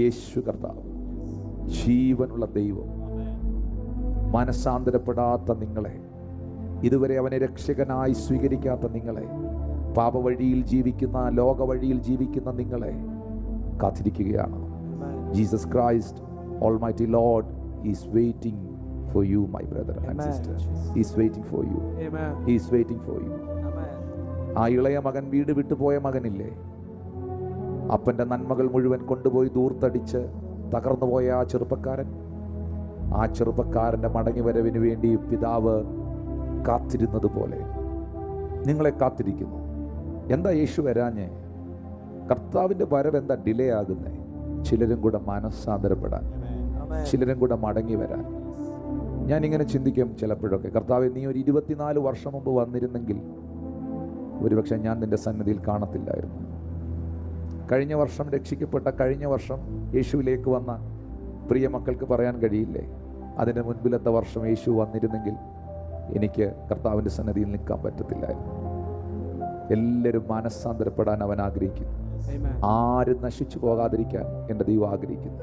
യേശു കർത്താവ്, ജീവനുള്ള ദൈവം, മനസ്സാന്തരപ്പെടാത്ത നിങ്ങളെ, ഇതുവരെ അവനെ രക്ഷകനായി സ്വീകരിക്കാത്ത നിങ്ങളെ, പാപവഴിയിൽ ജീവിക്കുന്ന, ലോക വഴിയിൽ ജീവിക്കുന്ന നിങ്ങളെ കാത്തിരിക്കുകയാണ്. Jesus Christ almighty Lord is waiting for you, my brother and sister. He is waiting for you. Amen. He is waiting for you. Amen. ആ ഇളയ മകൻ, വീട് വിട്ടുപോയ മകനില്ലേ, അപ്പൻ്റെ നന്മകൾ മുഴുവൻ കൊണ്ടുപോയി ദൂർത്തടിച്ച് തകർന്നുപോയ ആ ചെറുപ്പക്കാരൻ, ആ ചെറുപ്പക്കാരൻ്റെ മടങ്ങി വരവിന് വേണ്ടി പിതാവ് കാത്തിരുന്നത് പോലെ നിങ്ങളെ കാത്തിരിക്കുന്നു. എന്താ യേശു വരാഞ്ഞേ? കർത്താവിൻ്റെ വരവ് എന്താ ഡിലേ ആകുന്നേ? ചിലരും കൂടെ മനസ്സാന്തരപ്പെടാൻ, ചിലരും കൂടെ മടങ്ങി വരാൻ. ഞാനിങ്ങനെ ചിന്തിക്കും ചിലപ്പോഴൊക്കെ, കർത്താവേ, നീ ഒരു 24 വർഷം മുമ്പ് വന്നിരുന്നെങ്കിൽ ഒരുപക്ഷെ ഞാൻ നിൻ്റെ സന്നിധിയിൽ കാണത്തില്ലായിരുന്നു. കഴിഞ്ഞ വർഷം രക്ഷിക്കപ്പെട്ട, കഴിഞ്ഞ വർഷം യേശുവിലേക്ക് വന്ന പ്രിയ മക്കൾക്ക് പറയാൻ കഴിയില്ലേ, അതിൻ്റെ മുൻപിലത്തെ വർഷം യേശു വന്നിരുന്നെങ്കിൽ എനിക്ക് കർത്താവിൻ്റെ സന്നിധിയിൽ നിൽക്കാൻ പറ്റത്തില്ലായിരുന്നു. എല്ലാവരും മനസ്സാന്തരപ്പെടാൻ അവൻ ആഗ്രഹിക്കുന്നു. ആരും നശിച്ചു പോകാതിരിക്കാൻ എൻ്റെ ദൈവം ആഗ്രഹിക്കുന്നു.